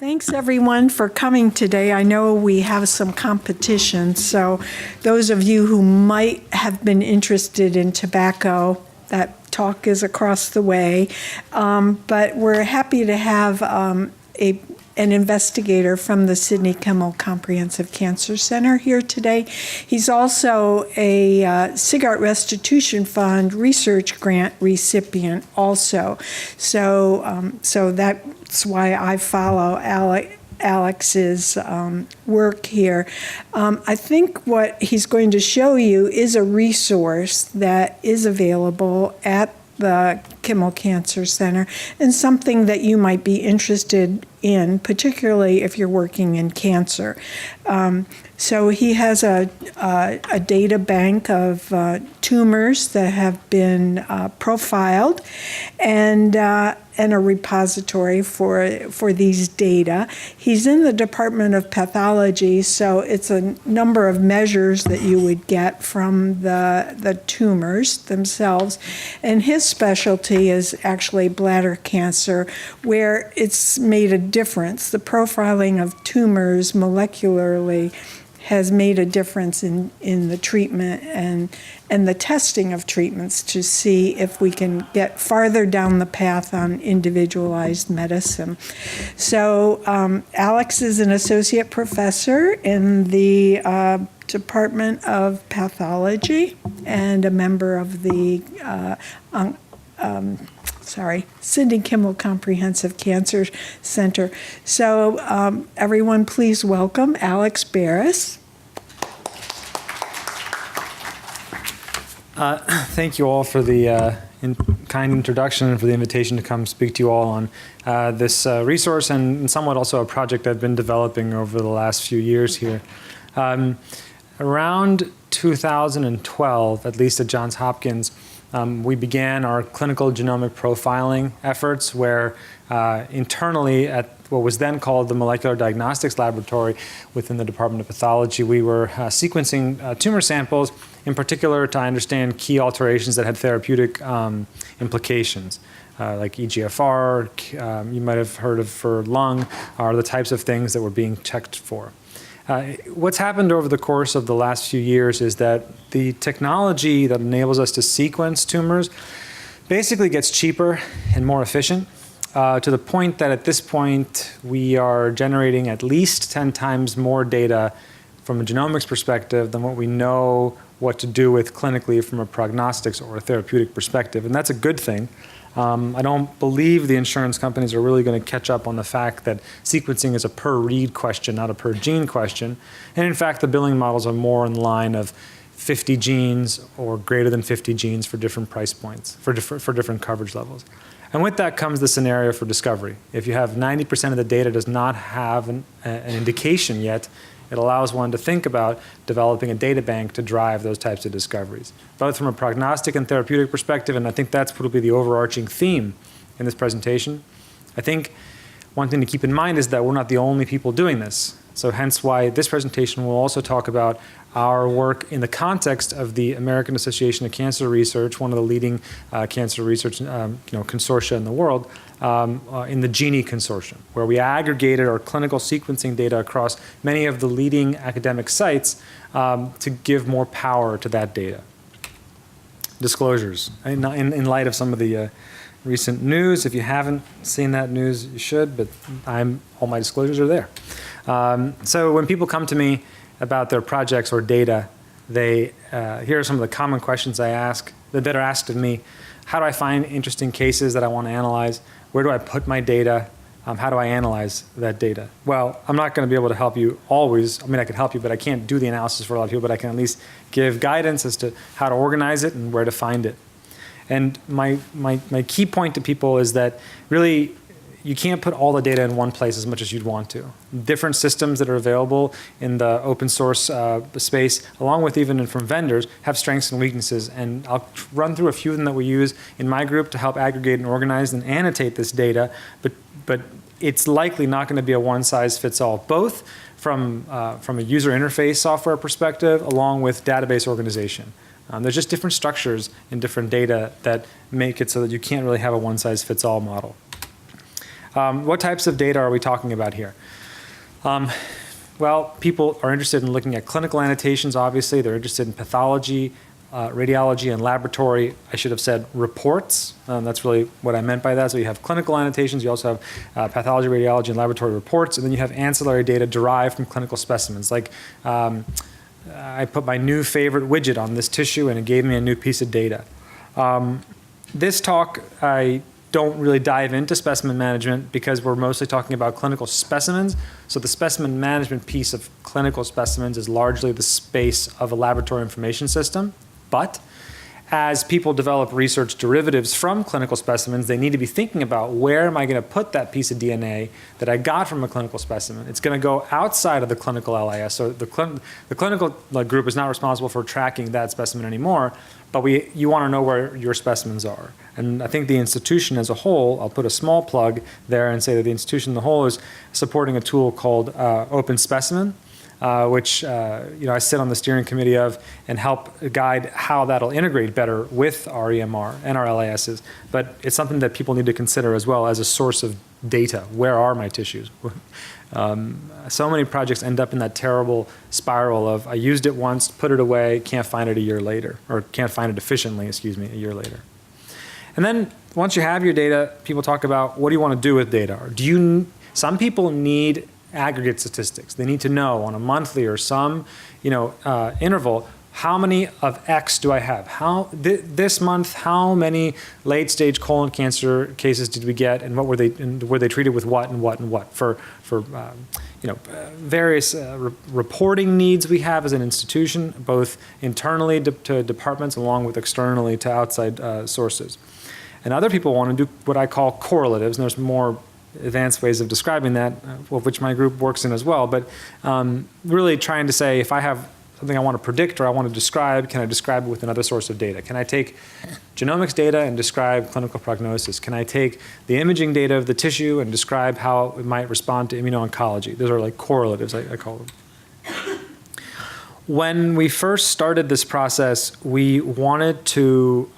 Thanks, everyone, for coming today. I know we have some competition, so those of you who might have been interested in tobacco, that talk is across the way. But we're happy to have an investigator from the Sidney Kimmel Comprehensive Cancer Center here today. He's also a Cigarette Restitution Fund research grant recipient also. So that's why I follow Alex's work here. I think what he's going to show you is a resource that is available at the Kimmel Cancer Center and something that you might be interested in, particularly if you're working in cancer. So he has a data bank of tumors that have been profiled and a repository for these data. He's in the Department of Pathology, so it's a number of measures that you would get from the tumors themselves. And his specialty is actually bladder cancer, where it's made a difference. The profiling of tumors molecularly has made a difference in the treatment and the testing of treatments to see if we can get farther down the path on individualized medicine. So Alex is an associate professor in the Department of Pathology and a member of the Sidney Kimmel Comprehensive Cancer Center. So everyone, please welcome Alex Baras. Thank you all for the kind introduction and for the invitation to come speak to you all on this resource and somewhat also a project I've been developing over the last few years here. Around 2012, at least at Johns Hopkins, we began our clinical genomic profiling efforts where internally at what was then called the Molecular Diagnostics Laboratory within the Department of Pathology, we were sequencing tumor samples, in particular to understand key alterations that had therapeutic implications, like EGFR, you might have heard of for lung, are the types of things that were being checked for. What's happened over the course of the last few years is that the technology that enables us to sequence tumors basically gets cheaper and more efficient to the point that at this point we are generating at least 10 times more data from a genomics perspective than what we know what to do with clinically from a prognostics or a therapeutic perspective. And that's a good thing. I don't believe the insurance companies are really going to catch up on the fact that sequencing is a per read question, not a per gene question. And in fact, the billing models are more in line of 50 genes or greater than 50 genes for different price points, for different coverage levels. And with that comes the scenario for discovery. If you have 90% of the data does not have an indication yet, it allows one to think about developing a data bank to drive those types of discoveries, both from a prognostic and therapeutic perspective, and I think that's probably the overarching theme in this presentation. I think one thing to keep in mind is that we're not the only people doing this. So hence why this presentation will also talk about our work in the context of the American Association of Cancer Research, one of the leading cancer research consortia in the world, in the GENIE consortium, where we aggregated our clinical sequencing data across many of the leading academic sites to give more power to that data. Disclosures. In light of some of the recent news, if you haven't seen that news, you should, but all my disclosures are there. So when people come to me about their projects or data, here are some of the common questions I ask that are asked of me. How do I find interesting cases that I want to analyze? Where do I put my data? How do I analyze that data? Well, I'm not going to be able to help you always. I mean, I can help you, but I can't do the analysis for a lot of people, but I can at least give guidance as to how to organize it and where to find it. And my key point to people is that really you can't put all the data in one place as much as you'd want to. Different systems that are available in the open source space, along with even from vendors, have strengths and weaknesses. And I'll run through a few of them that we use in my group to help aggregate and organize and annotate this data. But it's likely not going to be a one-size-fits-all, both from a user interface software perspective, along with database organization. There's just different structures in different data that make it so that you can't really have a one-size-fits-all model. What types of data are we talking about here? Well, people are interested in looking at clinical annotations, obviously. They're interested in pathology, radiology, and laboratory. I should have said reports. That's really what I meant by that. So you have clinical annotations, you also have pathology, radiology, and laboratory reports, and then you have ancillary data derived from clinical specimens. Like I put my new favorite widget on this tissue, and it gave me a new piece of data. This talk, I don't really dive into specimen management because we're mostly talking about clinical specimens. So the specimen management piece of clinical specimens is largely the space of a laboratory information system. But as people develop research derivatives from clinical specimens, they need to be thinking about where am I going to put that piece of DNA that I got from a clinical specimen. It's going to go outside of the clinical LIS. So the clinical group is not responsible for tracking that specimen anymore, but you want to know where your specimens are. And I think the institution as a whole, I'll put a small plug there and say that the institution as a whole is supporting a tool called Open Specimen, which I sit on the steering committee of and help guide how that'll integrate better with our EMR and our LISs. But it's something that people need to consider as well as a source of data. Where are my tissues? So many projects end up in that terrible spiral of I used it once, put it away, can't find it a year later, or can't find it efficiently, a year later. And then once you have your data, people talk about what do you want to do with data? Or some people need aggregate statistics. They need to know on a monthly or some interval, how many of X do I have? This month, how many late-stage colon cancer cases did we get, and were they treated with what and what and what? For various reporting needs we have as an institution, both internally to departments along with externally to outside sources. And other people want to do what I call correlatives, and there's more advanced ways of describing that, of which my group works in as well. But really trying to say, if I have something I want to predict or I want to describe, can I describe it with another source of data? Can I take genomics data and describe clinical prognosis? Can I take the imaging data of the tissue and describe how it might respond to immuno-oncology? Those are like correlatives, I call them. When we first started this process, we wanted to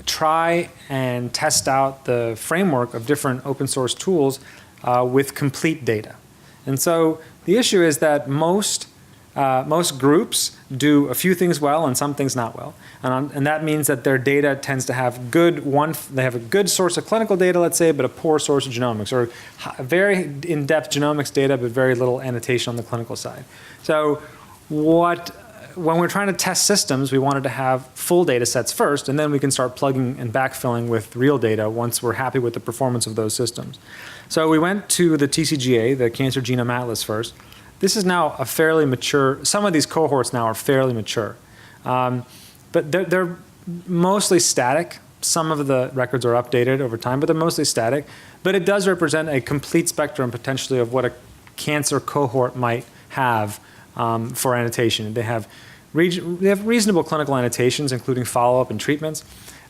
try and test out the framework of different open source tools with complete data. And so the issue is that most groups do a few things well and some things not well. And that means that their data tends to have they have a good source of clinical data, let's say, but a poor source of genomics, or very in-depth genomics data, but very little annotation on the clinical side. So when we're trying to test systems, we wanted to have full data sets first, and then we can start plugging and backfilling with real data once we're happy with the performance of those systems. So we went to the TCGA, the Cancer Genome Atlas first. This is now a fairly mature, some of these cohorts now are fairly mature. But they're mostly static. Some of the records are updated over time, but they're mostly static. But it does represent a complete spectrum potentially of what a cancer cohort might have for annotation. They have reasonable clinical annotations, including follow-up and treatments.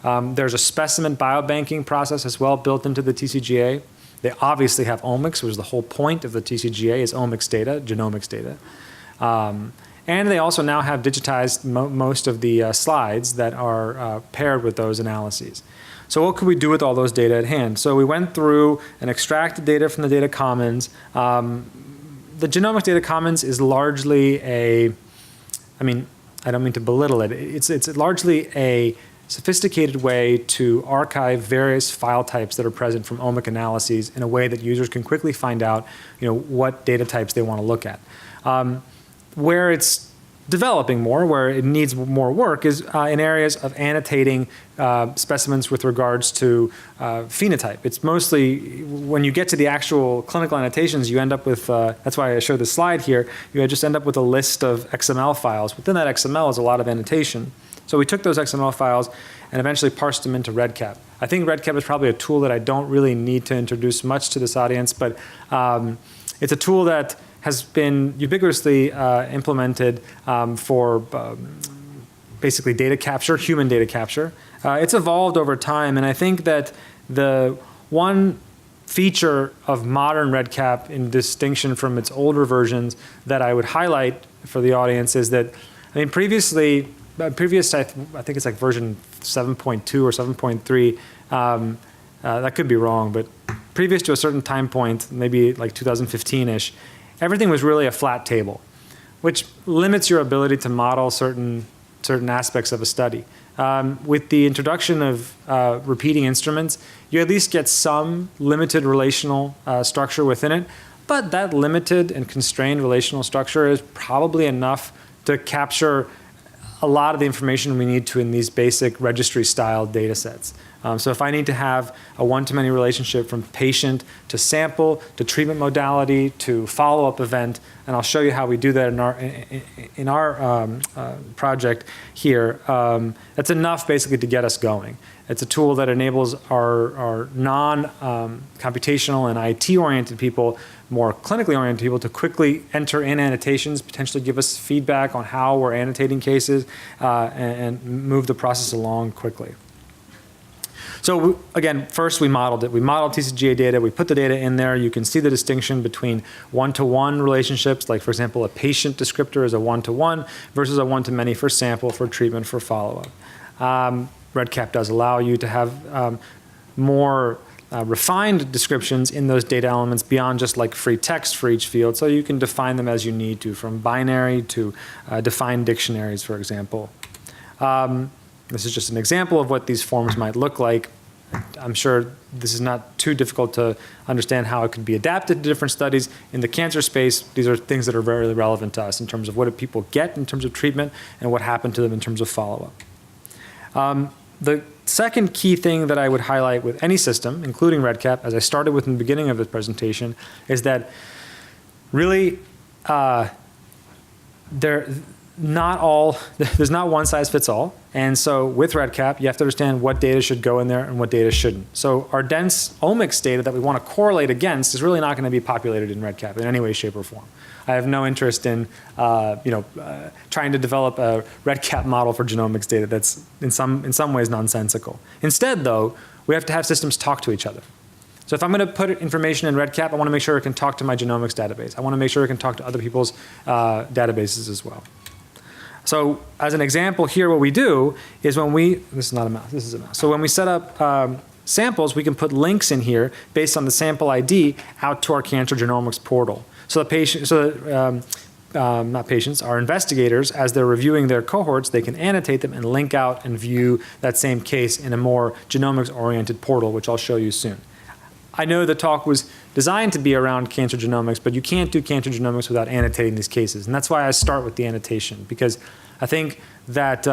There's a specimen biobanking process as well built into the TCGA. They obviously have omics, which is the whole point of the TCGA is omics data, genomics data. And they also now have digitized most of the slides that are paired with those analyses. So what could we do with all those data at hand? So we went through and extracted data from the data commons. The Genomics Data Commons is largely I don't mean to belittle it. It's largely a sophisticated way to archive various file types that are present from omic analyses in a way that users can quickly find out, what data types they want to look at. Where it's developing more, where it needs more work, is in areas of annotating specimens with regards to phenotype. It's mostly, when you get to the actual clinical annotations, you end up with, that's why I showed the slide here, you just end up with a list of XML files. Within that XML is a lot of annotation. So we took those XML files and eventually parsed them into Redcap. I think Redcap is probably a tool that I don't really need to introduce much to this audience, but it's a tool that has been ubiquitously implemented for basically data capture, human data capture. It's evolved over time, and I think that the one feature of modern Redcap, in distinction from its older versions, that I would highlight for the audience is that, previous, I think it's like version 7.2 or 7.3, that could be wrong, but previous to a certain time point, maybe like 2015-ish, everything was really a flat table, which limits your ability to model certain aspects of a study. With the introduction of repeating instruments, you at least get some limited relational structure within it, but that limited and constrained relational structure is probably enough to capture a lot of the information we need to in these basic registry-style data sets. So if I need to have a one-to-many relationship from patient to sample to treatment modality to follow-up event, and I'll show you how we do that in our project here, that's enough basically to get us going. It's a tool that enables our non-computational and IT-oriented people, more clinically oriented people, to quickly enter in annotations, potentially give us feedback on how we're annotating cases, and move the process along quickly. So again, first we modeled it. We modeled TCGA data. We put the data in there. You can see the distinction between one-to-one relationships, like for example, a patient descriptor is a one-to-one versus a one-to-many for sample, for treatment, for follow-up. Redcap does allow you to have more refined descriptions in those data elements beyond just like free text for each field, so you can define them as you need to, from binary to defined dictionaries, for example. This is just an example of what these forms might look like. I'm sure this is not too difficult to understand how it could be adapted to different studies. In the cancer space, these are things that are very relevant to us in terms of what do people get in terms of treatment and what happened to them in terms of follow-up. The second key thing that I would highlight with any system, including Redcap, as I started with in the beginning of this presentation, is that really there's not one size fits all. And so with Redcap, you have to understand what data should go in there and what data shouldn't. So our dense omics data that we want to correlate against is really not going to be populated in Redcap in any way, shape, or form. I have no interest in trying to develop a Redcap model for genomics data that's in some ways nonsensical. Instead, though, we have to have systems talk to each other. So if I'm going to put information in Redcap, I want to make sure it can talk to my genomics database. I want to make sure it can talk to other people's databases as well. So as an example here, what we do is when we, this is not a mouse, this is a mouse. So when we set up samples, we can put links in here based on the sample ID out to our cancer genomics portal. So the patient, not patients, our investigators, as they're reviewing their cohorts, they can annotate them and link out and view that same case in a more genomics-oriented portal, which I'll show you soon. I know the talk was designed to be around cancer genomics, but you can't do cancer genomics without annotating these cases. And that's why I start with the annotation, because I think that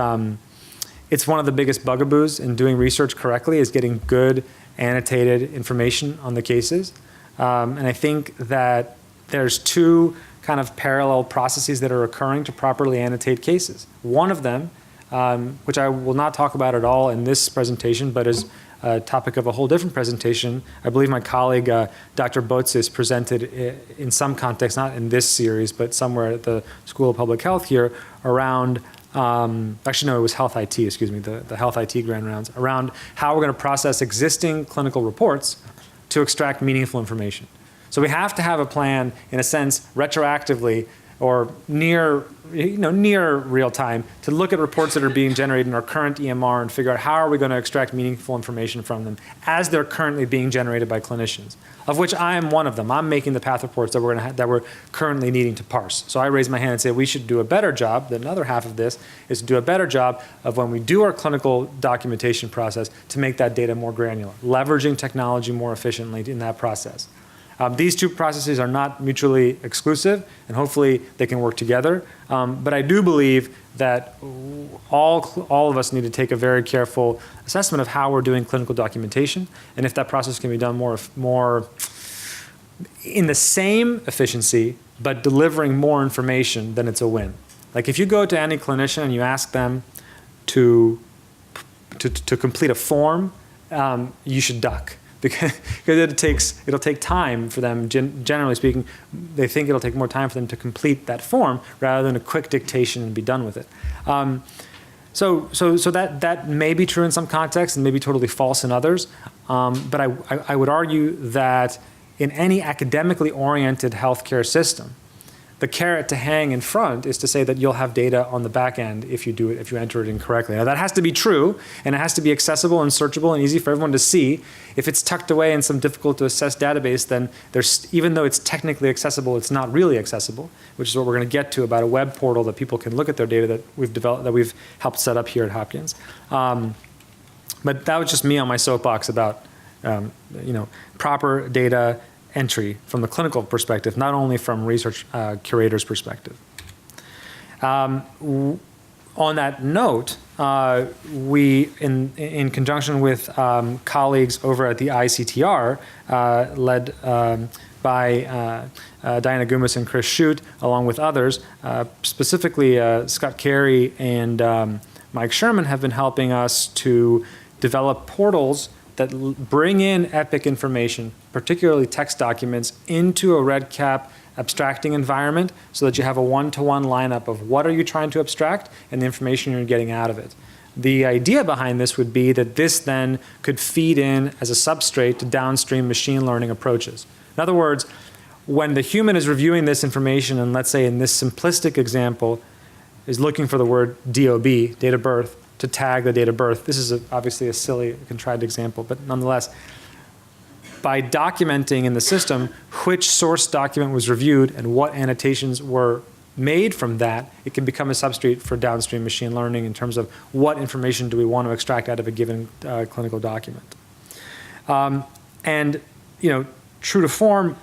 it's one of the biggest bugaboos in doing research correctly is getting good annotated information on the cases. And I think that there's two kind of parallel processes that are occurring to properly annotate cases. One of them, which I will not talk about at all in this presentation, but is a topic of a whole different presentation. I believe my colleague, Dr. Botsis, presented in some context, not in this series, but somewhere at the School of Public Health here, around, actually no, it was Health IT, excuse me, the Health IT Grand Rounds, around how we're going to process existing clinical reports to extract meaningful information. So we have to have a plan, in a sense, retroactively or near real time to look at reports that are being generated in our current EMR and figure out how are we going to extract meaningful information from them as they're currently being generated by clinicians, of which I am one of them. I'm making the path reports that we're currently needing to parse. So I raise my hand and say we should do a better job. The other half of this is to do a better job of when we do our clinical documentation process to make that data more granular, leveraging technology more efficiently in that process. These two processes are not mutually exclusive, and hopefully they can work together. But I do believe that all of us need to take a very careful assessment of how we're doing clinical documentation, and if that process can be done more in the same efficiency, but delivering more information, then it's a win. Like if you go to any clinician and you ask them to complete a form, you should duck. Because it'll take time for them, generally speaking, they think it'll take more time for them to complete that form rather than a quick dictation and be done with it. So that may be true in some contexts and may be totally false in others. But I would argue that in any academically oriented healthcare system, the carrot to hang in front is to say that you'll have data on the back end if you do it, if you enter it incorrectly. Now that has to be true, and it has to be accessible and searchable and easy for everyone to see. If it's tucked away in some difficult to assess database, then even though it's technically accessible, it's not really accessible, which is what we're going to get to about a web portal that people can look at their data that we've developed, that we've helped set up here at Hopkins. But that was just me on my soapbox about proper data entry from the clinical perspective, not only from research curator's perspective. On that note, we, in conjunction with colleagues over at the ICTR, led by Diana Gumas and Chris Shute, along with others, specifically Scott Carey and Mike Sherman have been helping us to develop portals that bring in EPIC information, particularly text documents, into a Redcap abstracting environment so that you have a one-to-one lineup of what are you trying to abstract and the information you're getting out of it. The idea behind this would be that this then could feed in as a substrate to downstream machine learning approaches. In other words, when the human is reviewing this information, and let's say in this simplistic example, is looking for the word DOB, date of birth, to tag the date of birth. This is obviously a silly, contrived example, but nonetheless, by documenting in the system which source document was reviewed and what annotations were made from that, it can become a substrate for downstream machine learning in terms of what information do we want to extract out of a given clinical document. And true to form,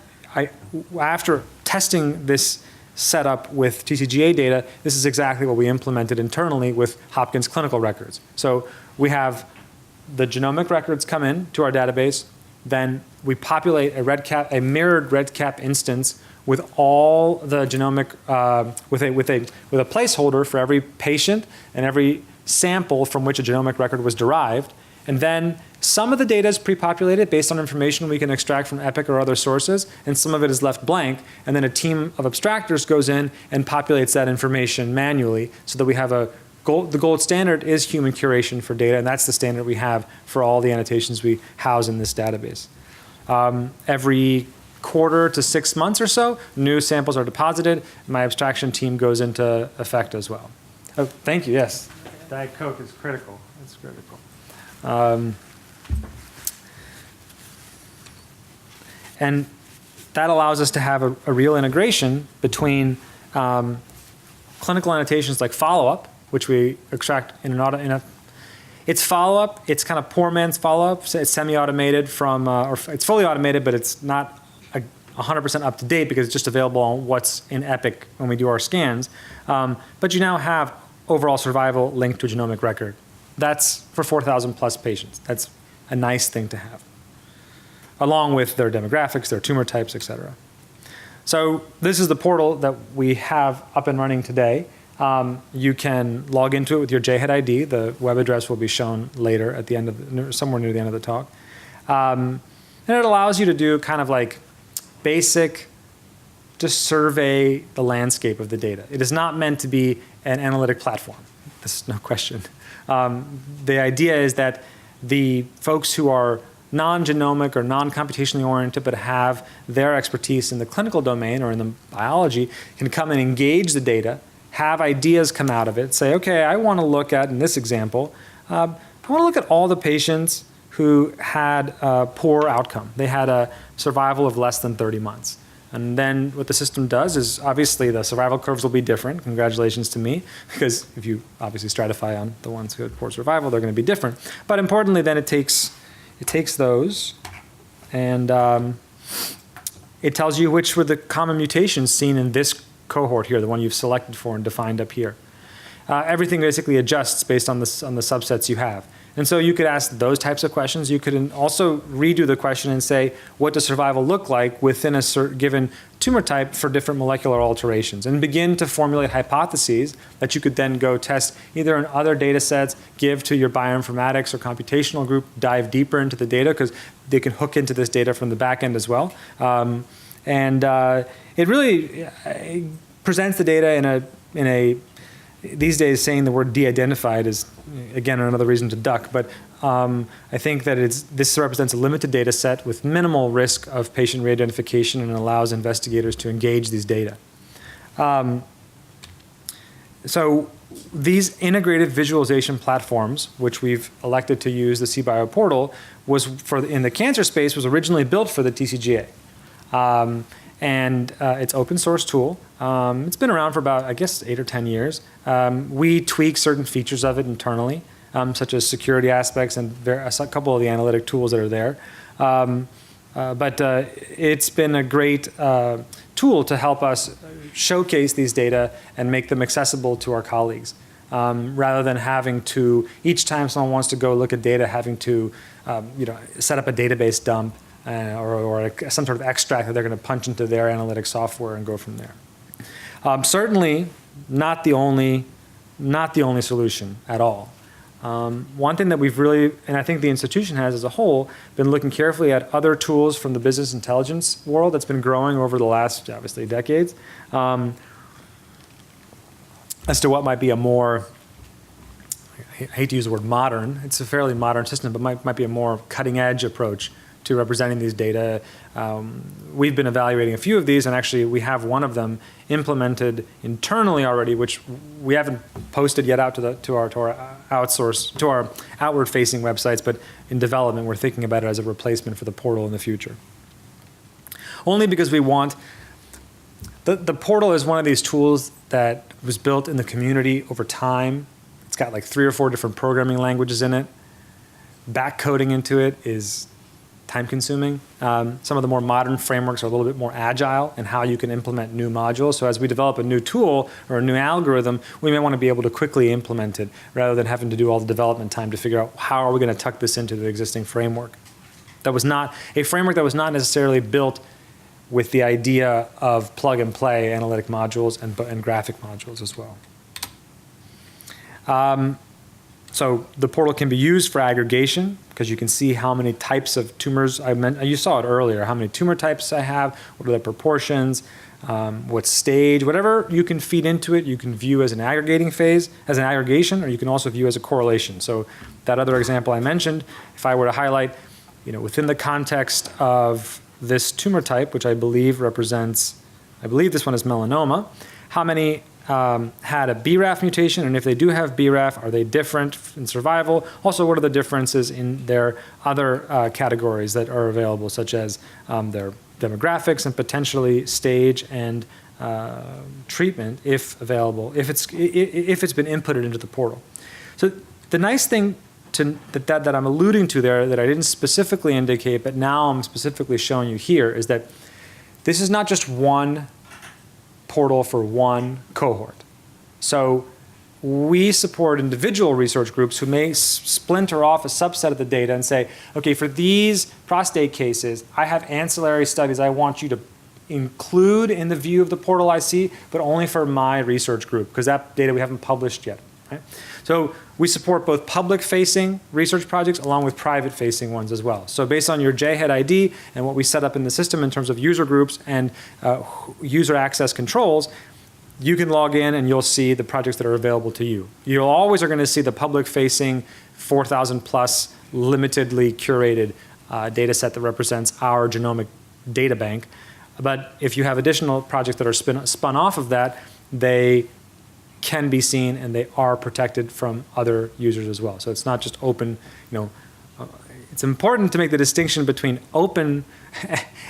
after testing this setup with TCGA data, this is exactly what we implemented internally with Hopkins clinical records. So we have the genomic records come in to our database, then we populate a mirrored Redcap instance with all the genomic, with a placeholder for every patient and every sample from which a genomic record was derived. And then some of the data is pre-populated based on information we can extract from EPIC or other sources, and some of it is left blank, and then a team of abstractors goes in and populates that information manually so that we have the gold standard is human curation for data, and that's the standard we have for all the annotations we house in this database. Every quarter to 6 months or so, new samples are deposited. My abstraction team goes into effect as well. Oh, thank you, yes. Diet Coke is critical. It's critical. And that allows us to have a real integration between clinical annotations like follow-up, which we extract it's follow-up, it's kind of poor man's follow-up, so it's semi-automated from, or it's fully automated, but it's not 100% up to date because it's just available on what's in EPIC when we do our scans. But you now have overall survival linked to a genomic record. That's for 4,000 plus patients. That's a nice thing to have, along with their demographics, their tumor types, et cetera. So this is the portal that we have up and running today. You can log into it with your JHEAD ID. The web address will be shown later at the end of somewhere near the end of the talk. And it allows you to do kind of like basic, just survey the landscape of the data. It is not meant to be an analytic platform. There's no question. The idea is that the folks who are non-genomic or non-computationally oriented but have their expertise in the clinical domain or in the biology can come and engage the data, have ideas come out of it, say, okay, I want to look at, in this example, I want to look at all the patients who had a poor outcome. They had a survival of less than 30 months. And then what the system does is obviously the survival curves will be different. Congratulations to me, because if you obviously stratify on the ones who had poor survival, they're going to be different. But importantly, then it takes those and it tells you which were the common mutations seen in this cohort here, the one you've selected for and defined up here. Everything basically adjusts based on the subsets you have. And so you could ask those types of questions. You could also redo the question and say, what does survival look like within a given tumor type for different molecular alterations, and begin to formulate hypotheses that you could then go test either in other data sets, give to your bioinformatics or computational group, dive deeper into the data because they can hook into this data from the back end as well. It really presents the data in a these days saying the word de-identified is, again, another reason to duck, but I think that this represents a limited data set with minimal risk of patient re-identification and allows investigators to engage these data. So these integrated visualization platforms, which we've elected to use the CBio portal, in the cancer space was originally built for the TCGA. It's open source tool. It's been around for about, I guess, 8 or 10 years. We tweak certain features of it internally, such as security aspects and a couple of the analytic tools that are there. But it's been a great tool to help us showcase these data and make them accessible to our colleagues, rather than having to, each time someone wants to go look at data, having to set up a database dump or some sort of extract that they're going to punch into their analytic software and go from there. Certainly not the only solution at all. One thing that we've really, and I think the institution has as a whole, been looking carefully at other tools from the business intelligence world that's been growing over the last, obviously, decades, as to what might be a more, I hate to use the word modern, it's a fairly modern system, but might be a more cutting edge approach to representing these data. We've been evaluating a few of these, and actually we have one of them implemented internally already, which we haven't posted yet out to our outward-facing websites, but in development we're thinking about it as a replacement for the portal in the future. Only because we want the portal is one of these tools that was built in the community over time. It's got like 3 or 4 different programming languages in it. Backcoding into it is time-consuming. Some of the more modern frameworks are a little bit more agile in how you can implement new modules. So as we develop a new tool or a new algorithm, we may want to be able to quickly implement it rather than having to do all the development time to figure out how are we going to tuck this into the existing framework. That was not a framework that was not necessarily built with the idea of plug-and-play analytic modules and graphic modules as well. So the portal can be used for aggregation because you can see how many types of tumors you saw it earlier, how many tumor types I have, what are the proportions, what stage, whatever you can feed into it, you can view as an aggregating phase, as an aggregation, or you can also view as a correlation. So that other example I mentioned, if I were to highlight, within the context of this tumor type, which I believe represents, I believe this one is melanoma, how many had a BRAF mutation, and if they do have BRAF, are they different in survival? Also, what are the differences in their other categories that are available, such as their demographics and potentially stage and treatment, if available, if it's been inputted into the portal. So the nice thing that I'm alluding to there that I didn't specifically indicate, but now I'm specifically showing you here, is that this is not just one portal for one cohort. So we support individual research groups who may splinter off a subset of the data and say, okay, for these prostate cases, I have ancillary studies I want you to include in the view of the portal I see, but only for my research group, because that data we haven't published yet. Right? So we support both public-facing research projects along with private-facing ones as well. So based on your JHEAD ID and what we set up in the system in terms of user groups and user access controls, you can log in and you'll see the projects that are available to you. You always are going to see the public-facing 4,000 plus limitedly curated data set that represents our genomic data bank. But if you have additional projects that are spun off of that, they can be seen and they are protected from other users as well. So it's not just open, it's important to make the distinction between open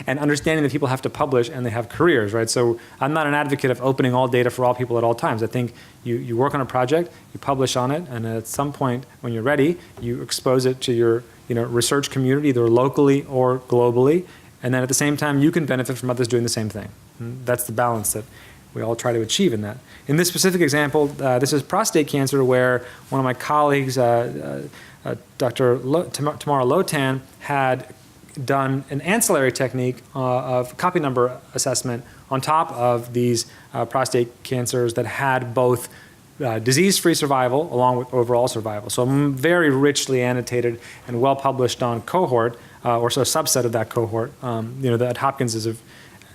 and understanding that people have to publish and they have careers, right? So I'm not an advocate of opening all data for all people at all times. I think you work on a project, you publish on it, and at some point when you're ready, you expose it to your research community, either locally or globally, and then at the same time you can benefit from others doing the same thing. And that's the balance that we all try to achieve in that. In this specific example, this is prostate cancer, where one of my colleagues, Dr. Tamara Lotan, had done an ancillary technique of copy number assessment on top of these prostate cancers that had both disease-free survival along with overall survival. So a very richly annotated and well-published on cohort, or so a subset of that cohort. That Hopkins is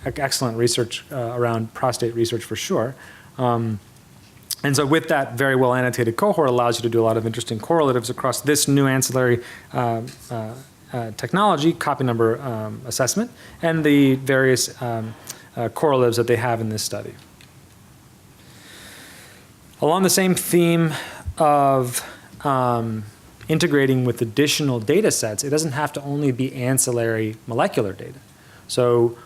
excellent research around prostate research for sure. And so with that very well annotated cohort allows you to do a lot of interesting correlatives across this new ancillary technology, copy number assessment, and the various correlatives that they have in this study. Along the same theme of integrating with additional data sets, it doesn't have to only be ancillary molecular data. So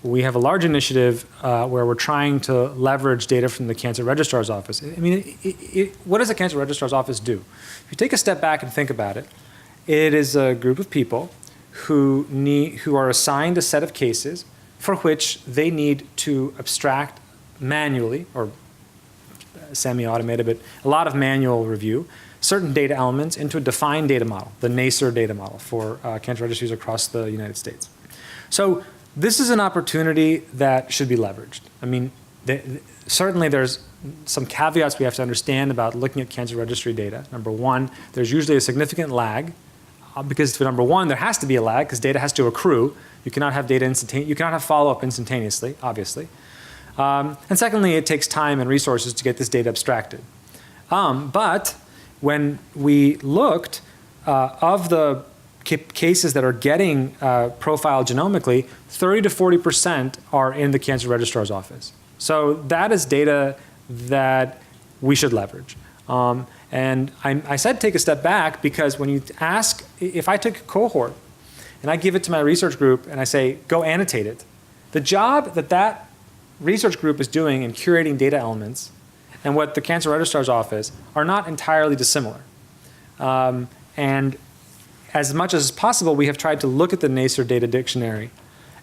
we have a large initiative where we're trying to leverage data from the Cancer Registrar's Office. I mean, what does the Cancer Registrar's Office do? If you take a step back and think about it, it is a group of people who are assigned a set of cases for which they need to abstract manually, or semi-automated, but a lot of manual review, certain data elements into a defined data model, the NACER data model for cancer registries across the United States. So this is an opportunity that should be leveraged. I mean, certainly there's some caveats we have to understand about looking at cancer registry data. Number one, there's usually a significant lag, because for number one, there has to be a lag because data has to accrue. You cannot have data you cannot have follow-up instantaneously, obviously. And secondly, it takes time and resources to get this data abstracted. But when we looked of the cases that are getting profiled genomically, 30 to 40% are in the Cancer Registrar's Office. So that is data that we should leverage. And I said take a step back because when you ask, if I took a cohort and I give it to my research group and I say, go annotate it, the job that research group is doing in curating data elements and what the Cancer Registrar's Office are not entirely dissimilar. And as much as possible, we have tried to look at the NACER data dictionary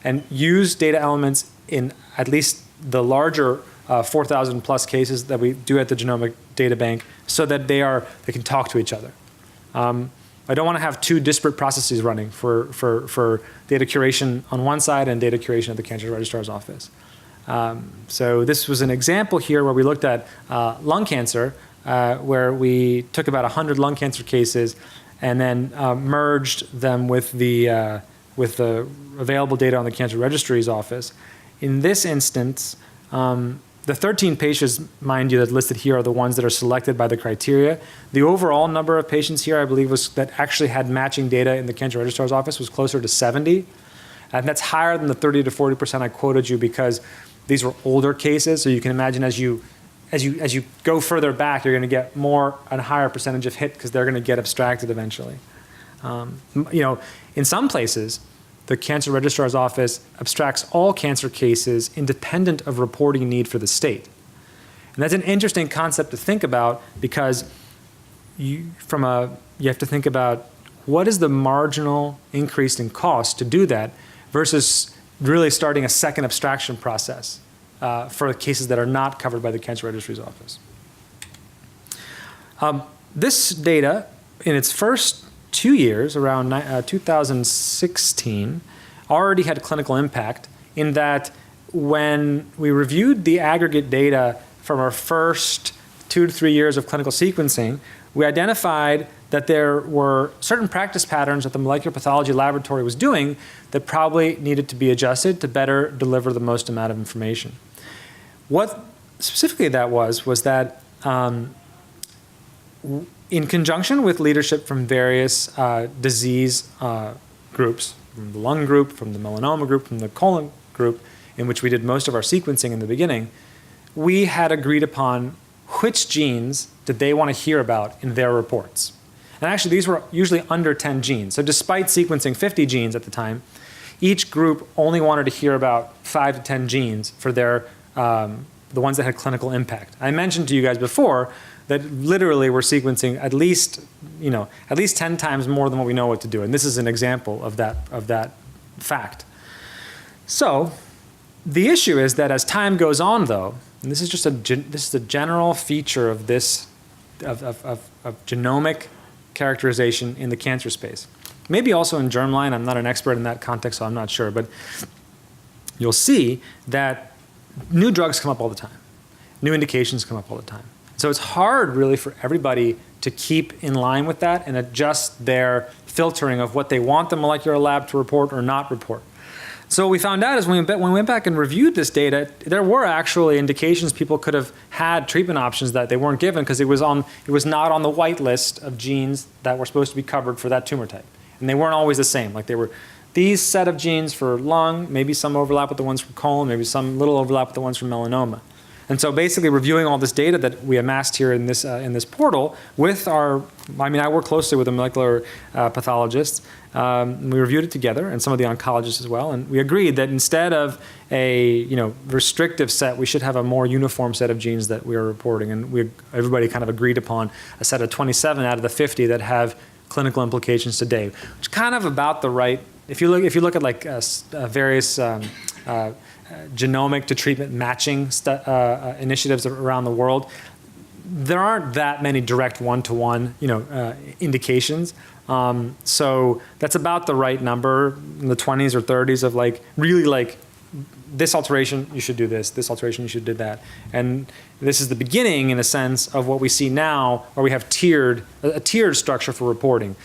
and use data elements in at least the larger 4,000 plus cases that we do at the Genomic Data Bank so that they can talk to each other. I don't want to have two disparate processes running for data curation on one side and data curation at the Cancer Registrar's Office. So this was an example here where we looked at lung cancer, where we took about 100 lung cancer cases and then merged them with the available data on the Cancer Registry's Office. In this instance, the 13 patients, mind you, that listed here are the ones that are selected by the criteria. The overall number of patients here, I believe, that actually had matching data in the Cancer Registrar's Office was closer to 70. And that's higher than the 30 to 40% I quoted you because these were older cases. So you can imagine as you go further back, you're going to get a higher percentage of hit because they're going to get abstracted eventually. In some places, the Cancer Registrar's Office abstracts all cancer cases independent of reporting need for the state. And that's an interesting concept to think about because you have to think about what is the marginal increase in cost to do that versus really starting a second abstraction process for cases that are not covered by the Cancer Registry's Office. This data, in its first 2 years, around 2016, already had clinical impact in that when we reviewed the aggregate data from our first 2 to 3 years of clinical sequencing, we identified that there were certain practice patterns that the molecular pathology laboratory was doing that probably needed to be adjusted to better deliver the most amount of information. What specifically that was that in conjunction with leadership from various disease groups, from the lung group, from the melanoma group, from the colon group, in which we did most of our sequencing in the beginning, we had agreed upon which genes did they want to hear about in their reports. And actually, these were usually under 10 genes. So despite sequencing 50 genes at the time, each group only wanted to hear about 5 to 10 genes for the ones that had clinical impact. I mentioned to you guys before that literally we're sequencing at least 10 times more than what we know what to do. And this is an example of that fact. So the issue is that as time goes on, though, and this is a general feature of this of genomic characterization in the cancer space. Maybe also in germline. I'm not an expert in that context, so I'm not sure. But you'll see that new drugs come up all the time. New indications come up all the time. So it's hard really for everybody to keep in line with that and adjust their filtering of what they want the molecular lab to report or not report. So what we found out is when we went back and reviewed this data, there were actually indications people could have had treatment options that they weren't given because it was not on the white list of genes that were supposed to be covered for that tumor type. And they weren't always the same. Like they were these set of genes for lung, maybe some overlap with the ones from colon, maybe some little overlap with the ones from melanoma. And so basically reviewing all this data that we amassed here in this portal with I work closely with the molecular pathologists. We reviewed it together and some of the oncologists as well. And we agreed that instead of a restrictive set, we should have a more uniform set of genes that we are reporting. And everybody kind of agreed upon a set of 27 out of the 50 that have clinical implications today, which is kind of about the right. If you look at like various genomic to treatment matching initiatives around the world, there aren't that many direct one-to-one indications. So that's about the right number in the 20s or 30s of like really like this alteration you should do this alteration you should do that. And this is the beginning in a sense of what we see now, where we have a tiered structure for reporting.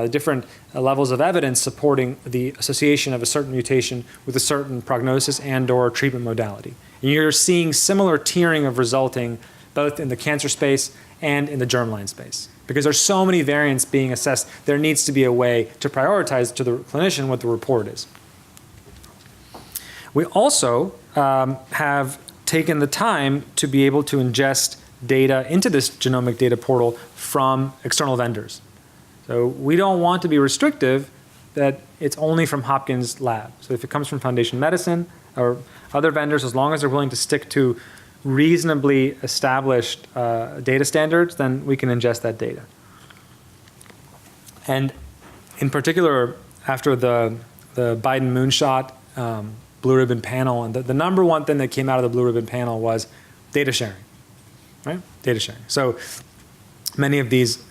Different levels of evidence supporting the association of a certain mutation with a certain prognosis and or treatment modality. And you're seeing similar tiering of resulting both in the cancer space and in the germline space. Because there's so many variants being assessed, there needs to be a way to prioritize to the clinician what the report is. We also have taken the time to be able to ingest data into this genomic data portal from external vendors. So we don't want to be restrictive that it's only from Hopkins lab. So if it comes from Foundation Medicine or other vendors, as long as they're willing to stick to reasonably established data standards, then we can ingest that data. And in particular, after the Biden moonshot blue ribbon panel, and the number one thing that came out of the blue ribbon panel was data sharing, right? Data sharing. So many of these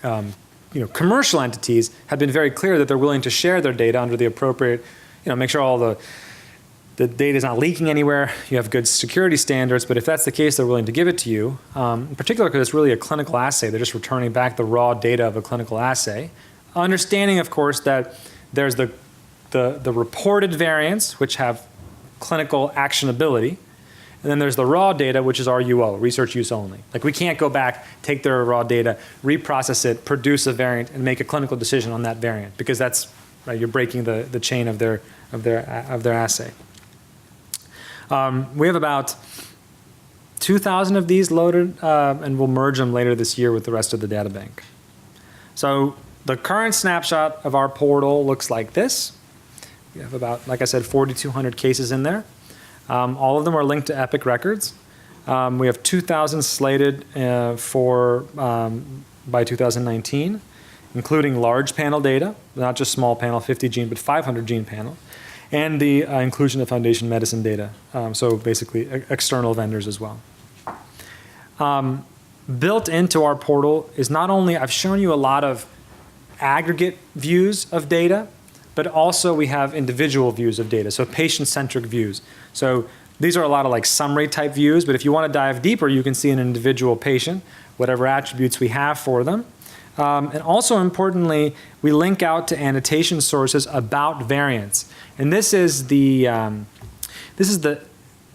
commercial entities have been very clear that they're willing to share their data under the appropriate, make sure all the data is not leaking anywhere, you have good security standards, but if that's the case, they're willing to give it to you, in particular because it's really a clinical assay. They're just returning back the raw data of a clinical assay. Understanding, of course, that there's the reported variants, which have clinical actionability, and then there's the raw data, which is RUO, research use only. Like we can't go back, take their raw data, reprocess it, produce a variant, and make a clinical decision on that variant, because that's right, you're breaking the chain of their assay. We have about 2,000 of these loaded, and we'll merge them later this year with the rest of the data bank. So the current snapshot of our portal looks like this. We have about, like I said, 4,200 cases in there. All of them are linked to Epic records. We have 2,000 slated by 2019, including large panel data, not just small panel, 50 gene, but 500 gene panel, and the inclusion of Foundation Medicine data, so basically external vendors as well. Built into our portal is not only, I've shown you a lot of aggregate views of data, but also we have individual views of data, so patient-centric views. So these are a lot of like summary type views, but if you want to dive deeper, you can see an individual patient, whatever attributes we have for them. And also importantly, we link out to annotation sources about variants. And this is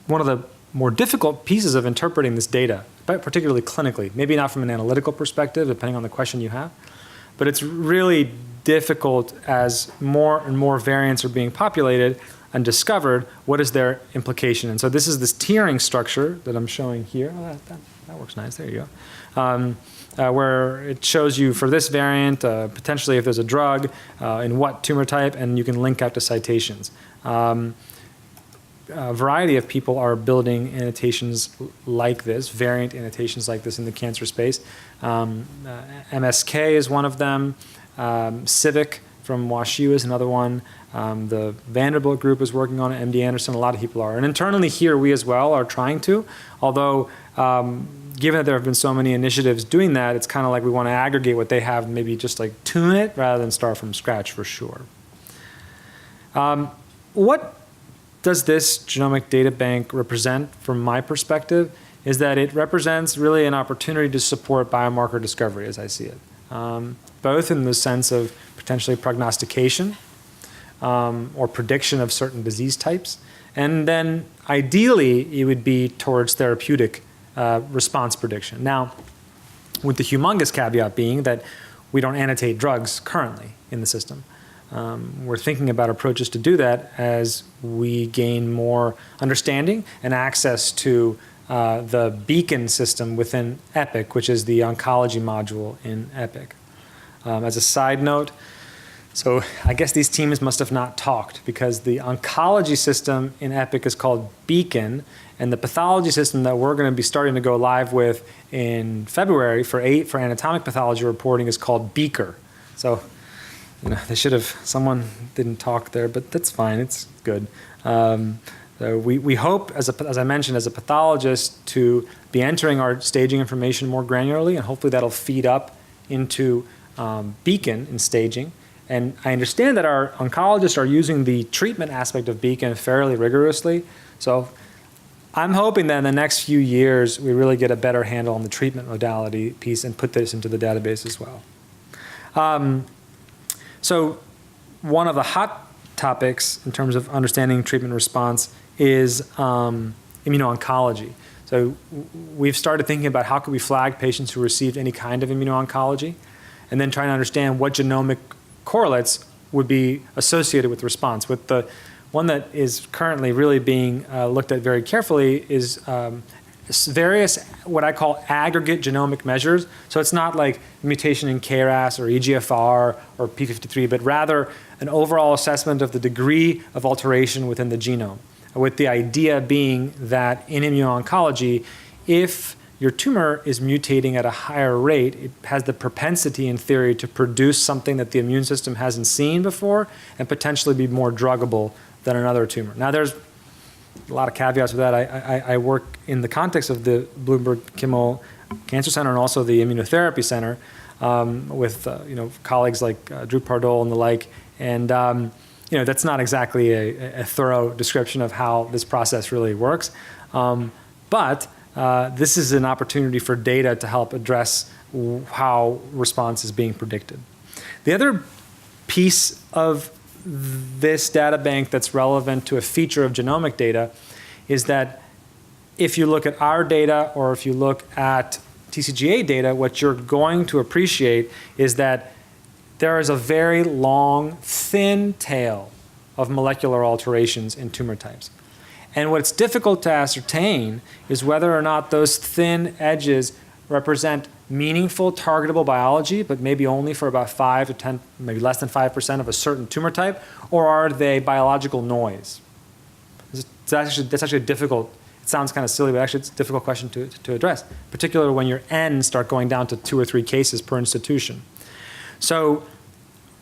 one of the more difficult pieces of interpreting this data, but particularly clinically. Maybe not from an analytical perspective, depending on the question you have, but it's really difficult as more and more variants are being populated and discovered, what is their implication? And so this is this tiering structure that I'm showing here. Oh, that works nice, there you go. Where it shows you for this variant, potentially if there's a drug, in what tumor type, and you can link out to citations. A variety of people are building annotations like this, variant annotations like this in the cancer space. MSK is one of them. Civic from WashU is another one. The Vanderbilt group is working on it. MD Anderson, a lot of people are. And internally here, we as well are trying to, although given that there have been so many initiatives doing that, it's kind of like we want to aggregate what they have and maybe just like tune it rather than start from scratch for sure. What does this genomic data bank represent from my perspective is that it represents really an opportunity to support biomarker discovery as I see it. Both in the sense of potentially prognostication or prediction of certain disease types, and then ideally it would be towards therapeutic response prediction. Now, with the humongous caveat being that we don't annotate drugs currently in the system. We're thinking about approaches to do that as we gain more understanding and access to the Beacon system within Epic, which is the oncology module in Epic. As a side note, so I guess these teams must have not talked, because the oncology system in Epic is called Beacon, and the pathology system that we're going to be starting to go live with in February for anatomic pathology reporting is called Beaker. So, they should have, someone didn't talk there, but that's fine, it's good. So we hope, as I mentioned, as a pathologist, to be entering our staging information more granularly, and hopefully that'll feed up into Beacon in staging. And I understand that our oncologists are using the treatment aspect of Beacon fairly rigorously. So I'm hoping that in the next few years, we really get a better handle on the treatment modality piece and put this into the database as well. So one of the hot topics in terms of understanding treatment response is immuno-oncology. So we've started thinking about how could we flag patients who received any kind of immuno-oncology, and then trying to understand what genomic correlates would be associated with response. With the one that is currently really being looked at very carefully is various what I call aggregate genomic measures. So it's not like mutation in KRAS or EGFR or P53, but rather an overall assessment of the degree of alteration within the genome, with the idea being that in immuno-oncology, if your tumor is mutating at a higher rate, it has the propensity in theory to produce something that the immune system hasn't seen before and potentially be more druggable than another tumor. Now there's a lot of caveats with that. I work in the context of the Bloomberg Kimmel Cancer Center and also the Immunotherapy Center with colleagues like Drew Pardole and the like. And that's not exactly a thorough description of how this process really works. But this is an opportunity for data to help address how response is being predicted. The other piece of this data bank that's relevant to a feature of genomic data is that if you look at our data or if you look at TCGA data, what you're going to appreciate is that there is a very long, thin tail of molecular alterations in tumor types. And what's difficult to ascertain is whether or not those thin edges represent meaningful targetable biology, but maybe only for about 5 to 10, maybe less than 5% of a certain tumor type, or are they biological noise? That's actually difficult. It sounds kind of silly, but actually it's a difficult question to address, particularly when your N start going down to 2 or 3 cases per institution. So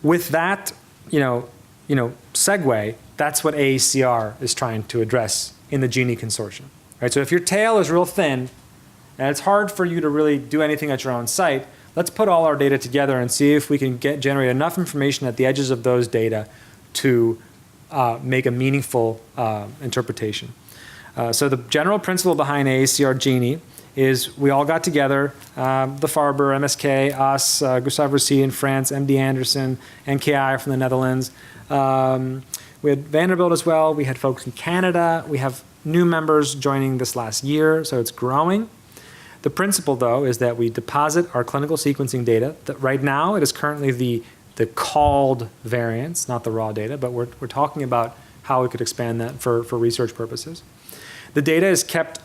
with that, segue, that's what AACR is trying to address in the GENIE consortium. Right? So if your tail is real thin, and it's hard for you to really do anything at your own site, let's put all our data together and see if we can generate enough information at the edges of those data to make a meaningful interpretation. So the general principle behind AACR GENIE is we all got together, the Farber, MSK, us, Gustave Roussy in France, MD Anderson, NKI from the Netherlands. We had Vanderbilt as well. We had folks in Canada. We have new members joining this last year, so it's growing. The principle, though, is that we deposit our clinical sequencing data. That right now, it is currently the called variants, not the raw data, but we're talking about how we could expand that for research purposes. The data is kept,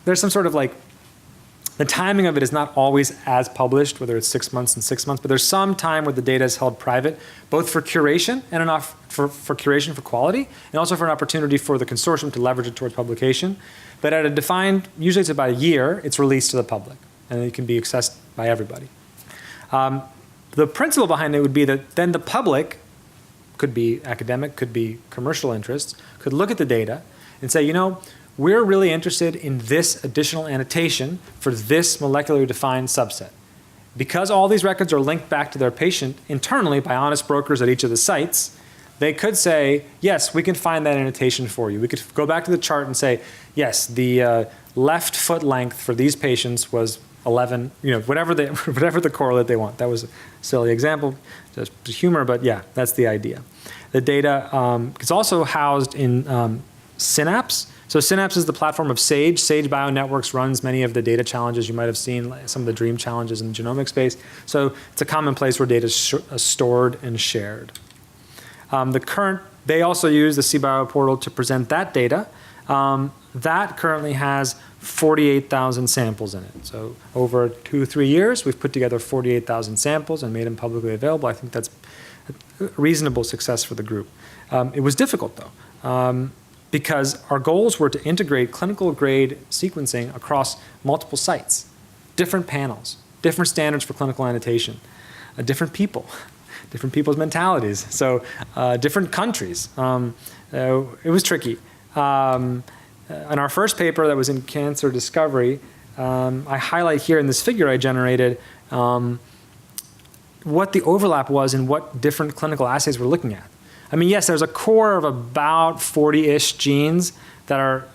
there's some sort of the timing of it is not always as published, whether it's 6 months and 6 months, but there's some time where the data is held private, both for curation and enough for curation for quality, and also for an opportunity for the consortium to leverage it towards publication. But at a defined, usually it's about a year, it's released to the public, and it can be accessed by everybody. The principle behind it would be that then the public, could be academic, could be commercial interests, could look at the data and say, we're really interested in this additional annotation for this molecularly defined subset. Because all these records are linked back to their patient internally by honest brokers at each of the sites, they could say, yes, we can find that annotation for you. We could go back to the chart and say, yes, the left foot length for these patients was 11, whatever the correlate they want. That was a silly example, just humor, but yeah, that's the idea. The data is also housed in Synapse. So Synapse is the platform of Sage. Sage BioNetworks runs many of the data challenges you might have seen, like some of the dream challenges in the genomic space. So it's a common place where data is stored and shared. They also use the CBio portal to present that data. That currently has 48,000 samples in it. So over 2-3 years, we've put together 48,000 samples and made them publicly available. I think that's a reasonable success for the group. It was difficult, though, because our goals were to integrate clinical grade sequencing across multiple sites, different panels, different standards for clinical annotation, different people, different people's mentalities, so different countries. It was tricky. In our first paper that was in Cancer Discovery, I highlight here in this figure I generated what the overlap was in what different clinical assays we're looking at. I mean, yes, there's a core of about 40-ish genes that are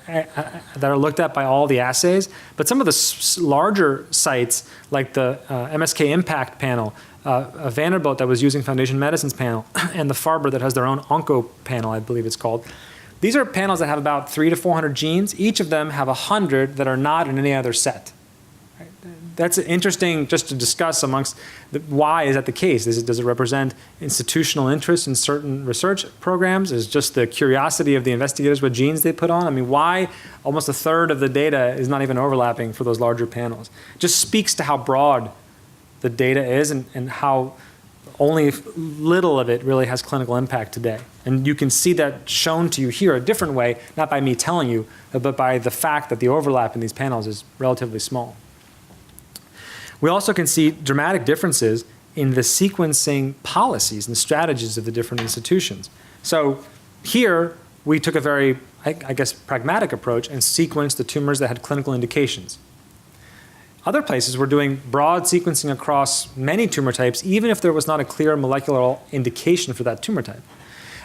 looked at by all the assays, but some of the larger sites, like the MSK Impact panel, Vanderbilt that was using Foundation Medicine's panel, and the Farber that has their own Onco panel, I believe it's called. These are panels that have about 300 to 400 genes. Each of them have 100 that are not in any other set. Right? That's interesting just to discuss amongst why is that the case? Does it represent institutional interest in certain research programs? Is just the curiosity of the investigators what genes they put on? I mean, why almost a third of the data is not even overlapping for those larger panels? It just speaks to how broad the data is and how only little of it really has clinical impact today. And you can see that shown to you here a different way, not by me telling you, but by the fact that the overlap in these panels is relatively small. We also can see dramatic differences in the sequencing policies and strategies of the different institutions. So here, we took a very, I guess, pragmatic approach and sequenced the tumors that had clinical indications. Other places were doing broad sequencing across many tumor types, even if there was not a clear molecular indication for that tumor type.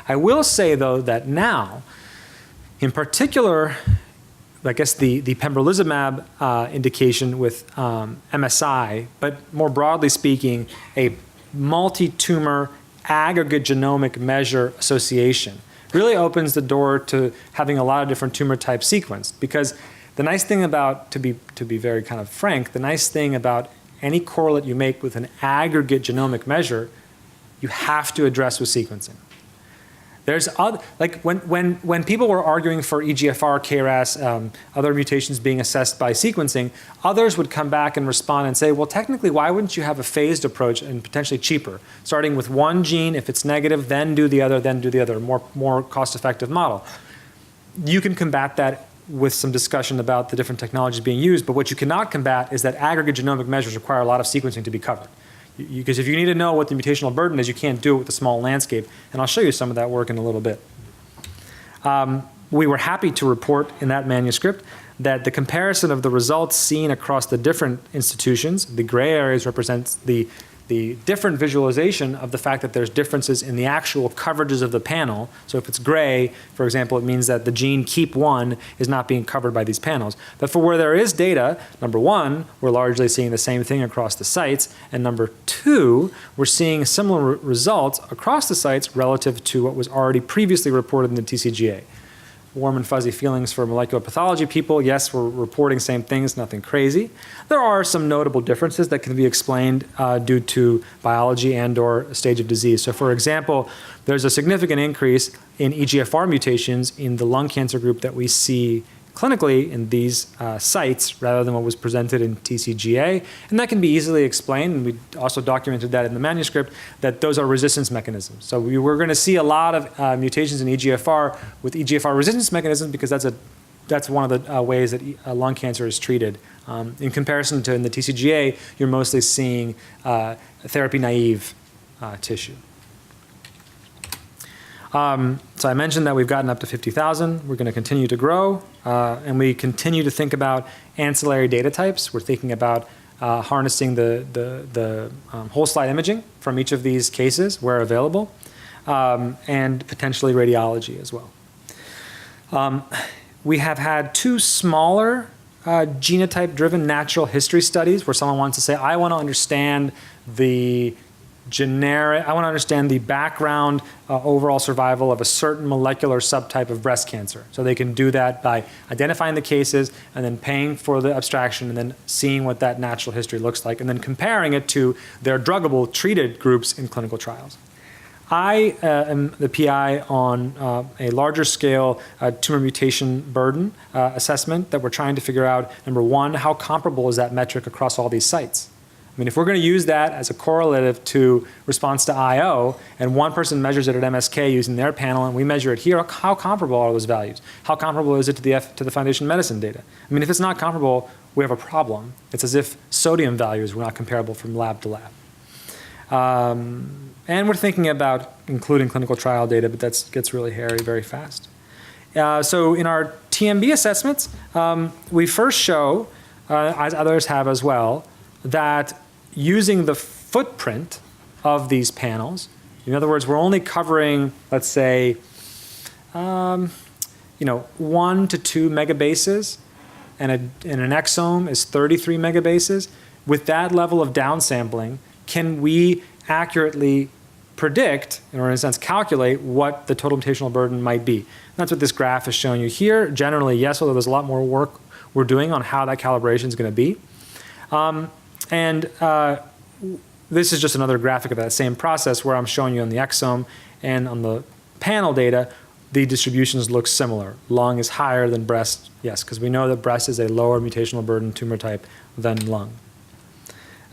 I will say, though, that now, in particular, I guess the pembrolizumab indication with MSI, but more broadly speaking, a multi-tumor aggregate genomic measure association really opens the door to having a lot of different tumor types sequenced. Because the nice thing about, to be very kind of frank, the nice thing about any correlate you make with an aggregate genomic measure, you have to address with sequencing. There's like when people were arguing for EGFR, KRAS, other mutations being assessed by sequencing, others would come back and respond and say, well, technically, why wouldn't you have a phased approach and potentially cheaper, starting with one gene, if it's negative, then do the other, more cost-effective model. You can combat that with some discussion about the different technologies being used, but what you cannot combat is that aggregate genomic measures require a lot of sequencing to be covered. Because if you need to know what the mutational burden is, you can't do it with a small landscape. And I'll show you some of that work in a little bit. We were happy to report in that manuscript that the comparison of the results seen across the different institutions, the gray areas represent the different visualization of the fact that there's differences in the actual coverages of the panel. So if it's gray, for example, it means that the gene KEAP1 is not being covered by these panels. But for where there is data, number one, we're largely seeing the same thing across the sites. And number two, we're seeing similar results across the sites relative to what was already previously reported in the TCGA. Warm and fuzzy feelings for molecular pathology people. Yes, we're reporting same things, nothing crazy. There are some notable differences that can be explained due to biology and or stage of disease. So for example, there's a significant increase in EGFR mutations in the lung cancer group that we see clinically in these sites rather than what was presented in TCGA. And that can be easily explained, and we also documented that in the manuscript, that those are resistance mechanisms. So we're going to see a lot of mutations in EGFR with EGFR resistance mechanisms because that's one of the ways that lung cancer is treated. In comparison to in the TCGA, you're mostly seeing therapy-naive tissue. So I mentioned that we've gotten up to 50,000. We're going to continue to grow, and we continue to think about ancillary data types. We're thinking about harnessing the whole slide imaging from each of these cases where available, and potentially radiology as well. We have had two smaller genotype-driven natural history studies where someone wants to say, I want to understand the I want to understand the background overall survival of a certain molecular subtype of breast cancer. So they can do that by identifying the cases and then paying for the abstraction and then seeing what that natural history looks like and then comparing it to their druggable treated groups in clinical trials. I am the PI on a larger scale tumor mutation burden assessment that we're trying to figure out, number one, how comparable is that metric across all these sites? I mean, if we're going to use that as a correlative to response to IO, and one person measures it at MSK using their panel, and we measure it here, how comparable are those values? How comparable is it to the Foundation Medicine data? I mean, if it's not comparable, we have a problem. It's as if sodium values were not comparable from lab to lab. And we're thinking about including clinical trial data, but that gets really hairy very fast. So in our TMB assessments, we first show, as others have as well, that using the footprint of these panels, in other words, we're only covering, let's say, 1 to 2 megabases, and an exome is 33 megabases. With that level of downsampling, can we accurately predict, or in a sense calculate, what the total mutational burden might be? And that's what this graph is showing you here. Generally, yes, although there's a lot more work we're doing on how that calibration is going to be. This is just another graphic of that same process where I'm showing you on the exome and on the panel data, the distributions look similar. Lung is higher than breast, yes, because we know that breast is a lower mutational burden tumor type than lung.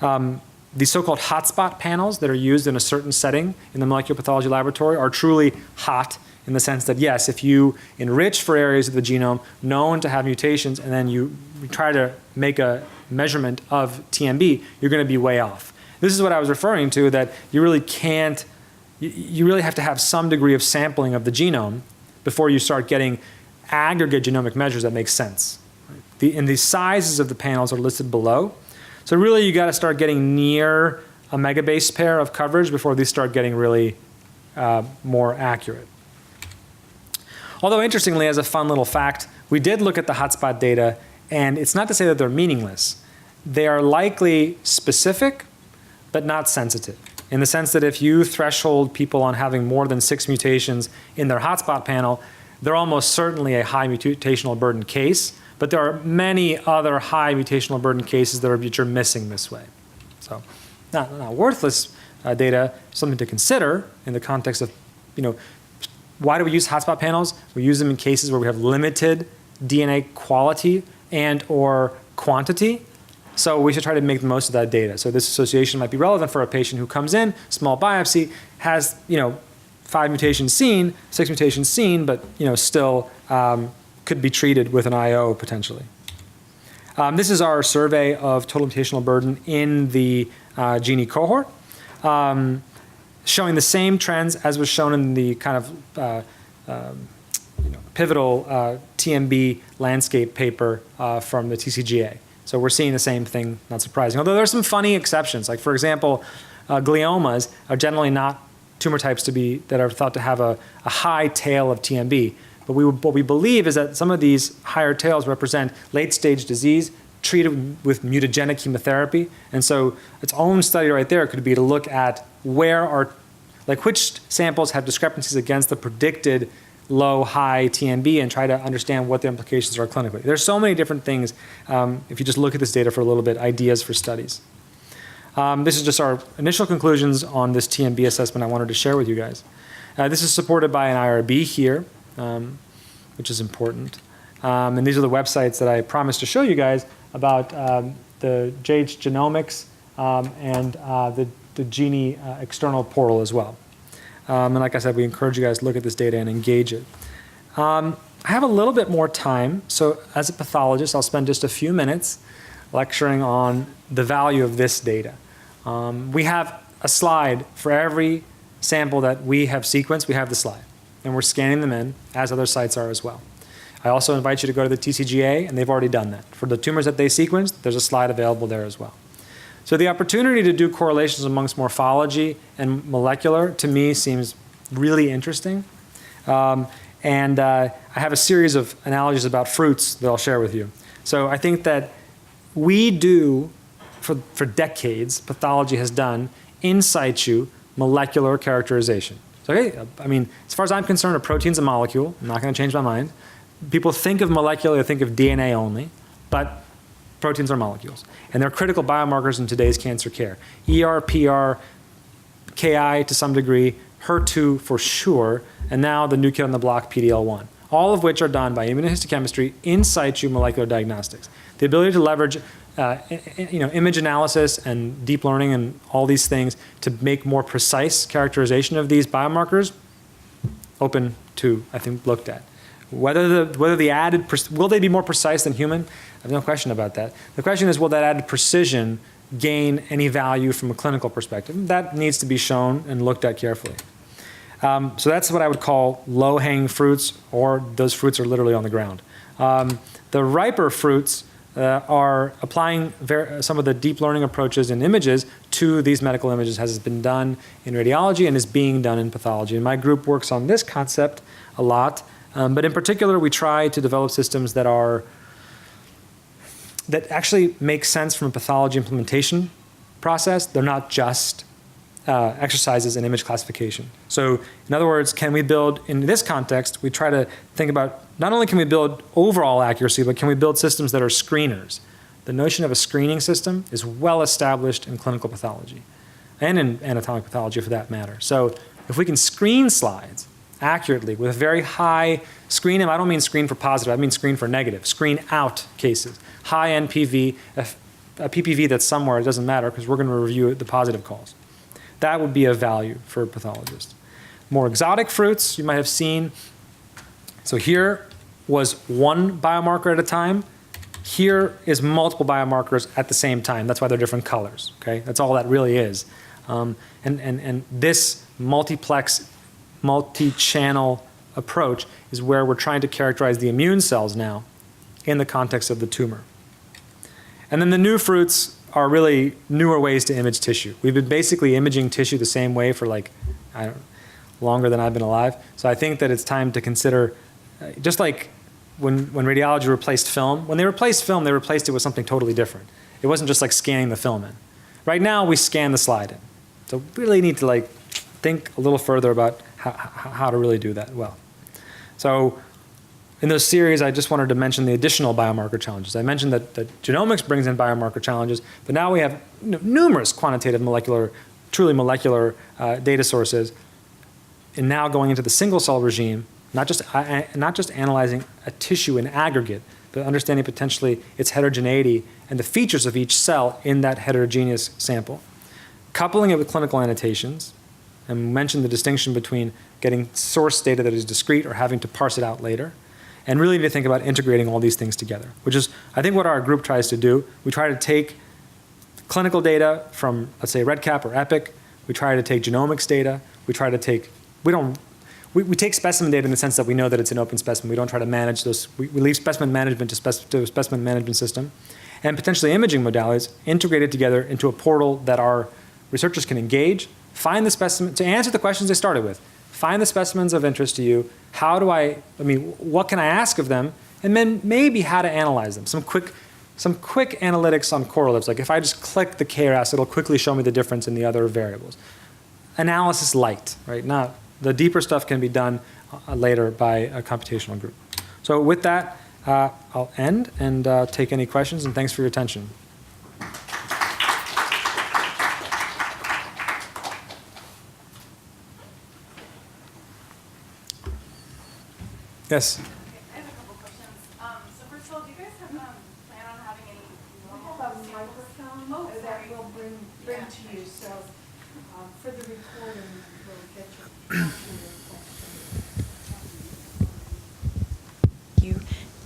The so-called hotspot panels that are used in a certain setting in the molecular pathology laboratory are truly hot in the sense that, yes, if you enrich for areas of the genome known to have mutations and then you try to make a measurement of TMB, you're going to be way off. This is what I was referring to, that you really can't, you really have to have some degree of sampling of the genome before you start getting aggregate genomic measures that make sense. And the sizes of the panels are listed below. So really you got to start getting near a megabase pair of coverage before these start getting really more accurate. Although interestingly, as a fun little fact, we did look at the hotspot data, and it's not to say that they're meaningless. They are likely specific, but not sensitive, in the sense that if you threshold people on having more than 6 mutations in their hotspot panel, they're almost certainly a high mutational burden case, but there are many other high mutational burden cases that you're missing this way. So not worthless data, something to consider in the context of, why do we use hotspot panels? We use them in cases where we have limited DNA quality and or quantity. So we should try to make the most of that data. So this association might be relevant for a patient who comes in, small biopsy, has 5 mutations seen, 6 mutations seen, but still could be treated with an IO potentially. This is our survey of total mutational burden in the Genie cohort, showing the same trends as was shown in the kind of pivotal TMB landscape paper from the TCGA. So we're seeing the same thing, not surprising. Although there are some funny exceptions. Like for example, gliomas are generally not tumor types that are thought to have a high tail of TMB. But what we believe is that some of these higher tails represent late-stage disease treated with mutagenic chemotherapy. And so its own study right there could be to look at which samples have discrepancies against the predicted low-high TMB and try to understand what the implications are clinically. There's so many different things, if you just look at this data for a little bit, ideas for studies. This is just our initial conclusions on this TMB assessment I wanted to share with you guys. This is supported by an IRB here, which is important. And these are the websites that I promised to show you guys about the JH Genomics and the Genie external portal as well. And like I said, we encourage you guys to look at this data and engage it. I have a little bit more time, so as a pathologist, I'll spend just a few minutes lecturing on the value of this data. We have a slide for every sample that we have sequenced. We have the slide, and we're scanning them in, as other sites are as well. I also invite you to go to the TCGA, and they've already done that. For the tumors that they sequenced, there's a slide available there as well. So the opportunity to do correlations amongst morphology and molecular, to me, seems really interesting. I have a series of analogies about fruits that I'll share with you. So I think that we do, for decades, pathology has done in situ molecular characterization. So, okay, I mean, as far as I'm concerned, a protein's a molecule. I'm not going to change my mind. People think of molecular, they think of DNA only, but proteins are molecules. And they're critical biomarkers in today's cancer care. ER, PR, KI to some degree, HER2 for sure, and now the new kid on the block, PD-L1, all of which are done by immunohistochemistry in situ molecular diagnostics. The ability to leverage image analysis and deep learning and all these things to make more precise characterization of these biomarkers, open to, I think, looked at. Whether the added, will they be more precise than human? I have no question about that. The question is, will that added precision gain any value from a clinical perspective? That needs to be shown and looked at carefully. So that's what I would call low-hanging fruits, or those fruits are literally on the ground. The riper fruits are applying some of the deep learning approaches in images to these medical images, as has been done in radiology and is being done in pathology. And my group works on this concept a lot. But in particular, we try to develop systems that actually make sense from a pathology implementation process. They're not just exercises in image classification. So in other words, can we build, in this context, we try to think about, not only can we build overall accuracy, but can we build systems that are screeners? The notion of a screening system is well established in clinical pathology and in anatomic pathology for that matter. So if we can screen slides accurately with very high screen, and I don't mean screen for positive, I mean screen for negative, screen out cases, high NPV, a PPV that's somewhere, it doesn't matter because we're going to review the positive calls. That would be of value for pathologists. More exotic fruits you might have seen. So here was one biomarker at a time. Here is multiple biomarkers at the same time. That's why they're different colors. Okay, that's all that really is. And this multiplex, multi-channel approach is where we're trying to characterize the immune cells now in the context of the tumor. And then the new fruits are really newer ways to image tissue. We've been basically imaging tissue the same way for longer than I've been alive. So I think that it's time to consider, just like when radiology replaced film, when they replaced film, they replaced it with something totally different. It wasn't just like scanning the film in. Right now, we scan the slide in. So we really need to think a little further about how to really do that well. So in this series, I just wanted to mention the additional biomarker challenges. I mentioned that genomics brings in biomarker challenges, but now we have numerous quantitative truly molecular data sources, and now going into the single cell regime, not just analyzing a tissue in aggregate, but understanding potentially its heterogeneity and the features of each cell in that heterogeneous sample. Coupling it with clinical annotations, and mention the distinction between getting source data that is discrete or having to parse it out later, and really need to think about integrating all these things together, which is, I think, what our group tries to do. We try to take clinical data from, let's say, Redcap or Epic. We try to take genomics data. We try to take, we take specimen data in the sense that we know that it's an open specimen. We don't try to manage those. We leave specimen management to a specimen management system, and potentially imaging modalities integrated together into a portal that our researchers can engage, find the specimen, to answer the questions they started with. Find the specimens of interest to you. What can I ask of them? And then maybe how to analyze them. Some quick analytics on correlates. Like if I just click the KRAS, it'll quickly show me the difference in the other variables. Analysis light, right? Not the deeper stuff can be done later by a computational group. So with that, I'll end and take any questions, and thanks for your attention. Yes. Okay, I have a couple questions. So first of all, do you guys have plan on having any normal We have a samples? microphone that we'll bring to you, so for the recording, we'll get your Thank you.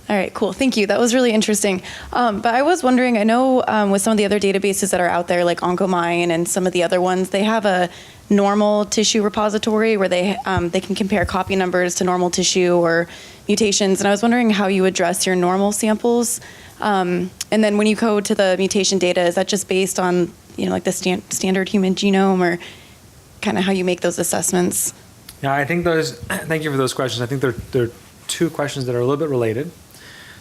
All right, cool. Thank you. That was really interesting. But I was wondering, I know with some of the other databases that are out there, like Oncomine and some of the other ones, they have a normal tissue repository where they can compare copy numbers to normal tissue or mutations. And I was wondering how you address your normal samples. And then when you go to the mutation data, is that just based on like the standard human genome, or kind of how you make those assessments? Yeah, I think thank you for those questions. I think there are two questions that are a little bit related.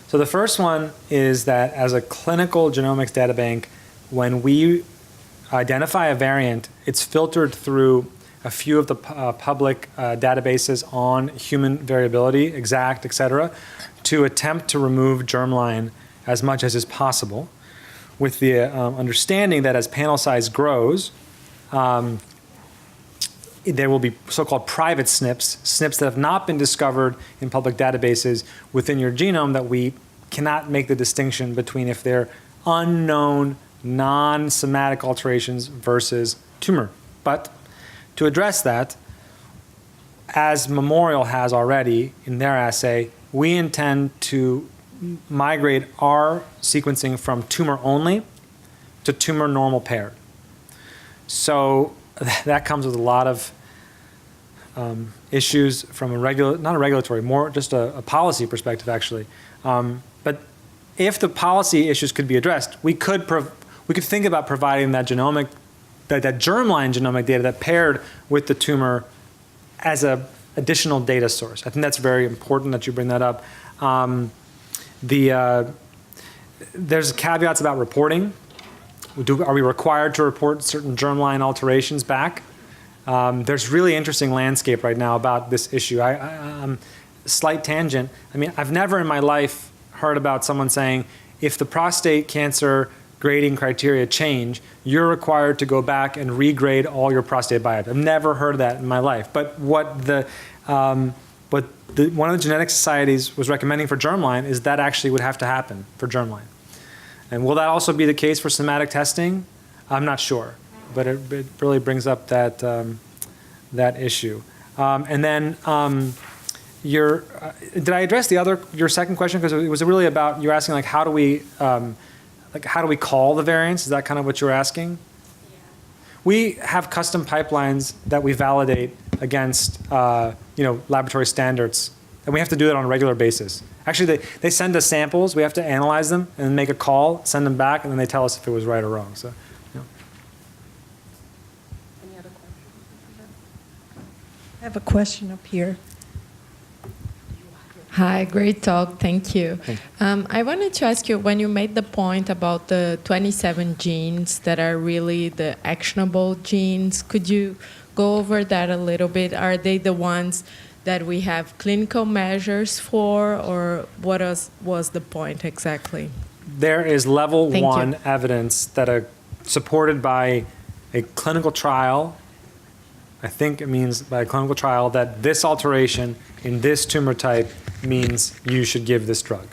So the first one is that as a clinical genomics databank, when we identify a variant, it's filtered through a few of the public databases on human variability, exact, et cetera, to attempt to remove germline as much as is possible, with the understanding that as panel size grows, there will be so-called private SNPs that have not been discovered in public databases within your genome that we cannot make the distinction between if they're unknown, non-somatic alterations versus tumor. But to address that, as Memorial has already in their assay, we intend to migrate our sequencing from tumor only to tumor normal paired. So that comes with a lot of issues from not a regulatory, more just a policy perspective, actually. But if the policy issues could be addressed, we could think about providing that genomic, that germline genomic data that paired with the tumor as a additional data source. I think that's very important that you bring that up. There's caveats about reporting. Are we required to report certain germline alterations back? There's really interesting landscape right now about this issue. Slight tangent. I mean, I've never in my life heard about someone saying, if the prostate cancer grading criteria change, you're required to go back and regrade all your prostate biopsy. I've never heard that in my life. But what one of the genetic societies was recommending for germline is that actually would have to happen for germline. And will that also be the case for somatic testing? I'm not sure, but it really brings up that that issue. And then did I address your second question? Because it was really about, you're asking like how do we call the variants? Is that kind of what you're asking? Yeah. We have custom pipelines that we validate against laboratory standards, and we have to do that on a regular basis. Actually, they send us samples. We have to analyze them and make a call, send them back, and then they tell us if it was right or wrong. So, Any other questions? I have a question up here. Hi, great talk. Thank you. I wanted to ask you, when you made the point about the 27 genes that are really the actionable genes, could you go over that a little bit? Are they the ones that we have clinical measures for, or what was the point exactly? There is level 1 evidence that are supported by a clinical trial. I think it means by a clinical trial that this alteration in this tumor type means you should give this drug.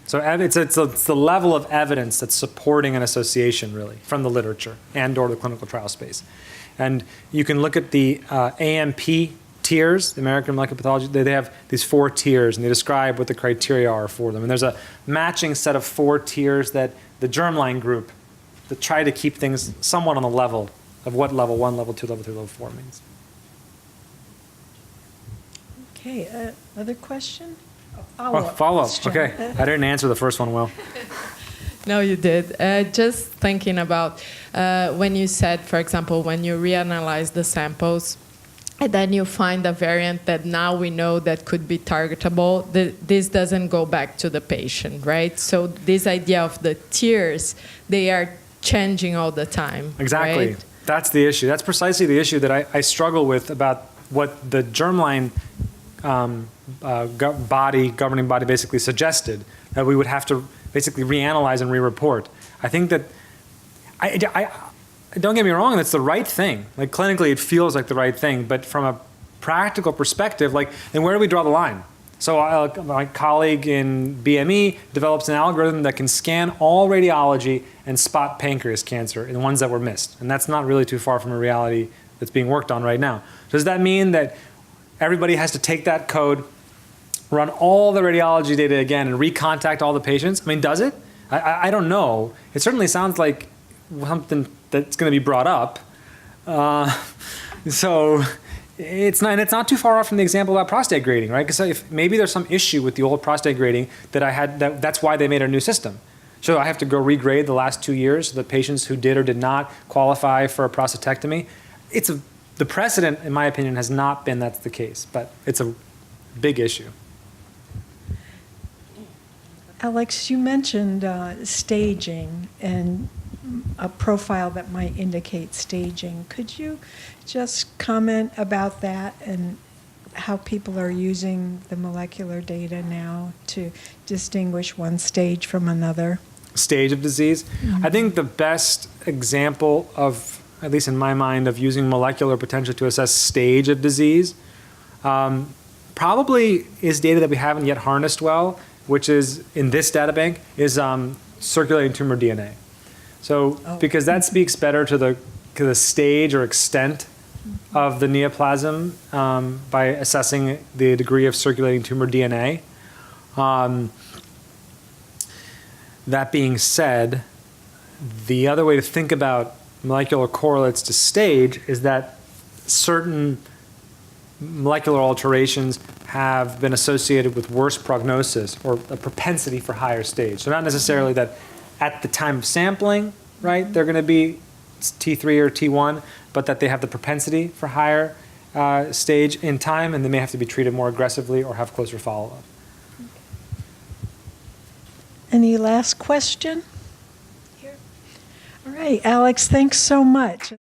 So it's the level of evidence that's supporting an association, really, from the literature and or the clinical trial space. And you can look at the AMP tiers, the American Molecular Pathology. They have these 4 tiers, and they describe what the criteria are for them. And there's a matching set of 4 tiers that the germline group that try to keep things somewhat on the level of what level 1, level 2, level 3, level 4 means. Okay, other question? Follow-up. Okay. I didn't answer the first one well. No, you did. Just thinking about when you said, for example, when you reanalyze the samples, and then you find a variant that now we know that could be targetable, this doesn't go back to the patient, right? So this idea of the tiers, they are changing all the time. Exactly. Right? That's the issue. That's precisely the issue that I struggle with about what the germline governing body basically suggested, that we would have to basically reanalyze and re-report. I think that, don't get me wrong, that's the right thing. Like clinically it feels like the right thing, but from a practical perspective, then where do we draw the line? So my colleague in BME develops an algorithm that can scan all radiology and spot pancreas cancer in the ones that were missed. And that's not really too far from a reality that's being worked on right now. Does that mean that everybody has to take that code, run all the radiology data again, and recontact all the patients? I mean, does it? I don't know. It certainly sounds like something that's going to be brought up. So it's not too far off from the example about prostate grading, right? Because if maybe there's some issue with the old prostate grading that I had, that's why they made a new system. So I have to go regrade the last 2 years, the patients who did or did not qualify for a prostatectomy. The precedent, in my opinion, has not been that's the case, but it's a big issue. Alex, you mentioned staging and a profile that might indicate staging. Could you just comment about that and how people are using the molecular data now to distinguish one stage from another? Stage of disease. Mm-hmm. I think the best example of at least in my mind, of using molecular potential to assess stage of disease probably is data that we haven't yet harnessed well, which is, in this data bank, is circulating tumor DNA. So, because that speaks better to the stage or extent of the neoplasm by assessing the degree of circulating tumor DNA. That being said, the other way to think about molecular correlates to stage is that certain molecular alterations have been associated with worse prognosis or a propensity for higher stage. So not necessarily that at the time of sampling, right, they're going to be T3 or T1, but that they have the propensity for higher stage in time, and they may have to be treated more aggressively or have closer follow-up. Any last question? Here. All right, Alex, thanks so much.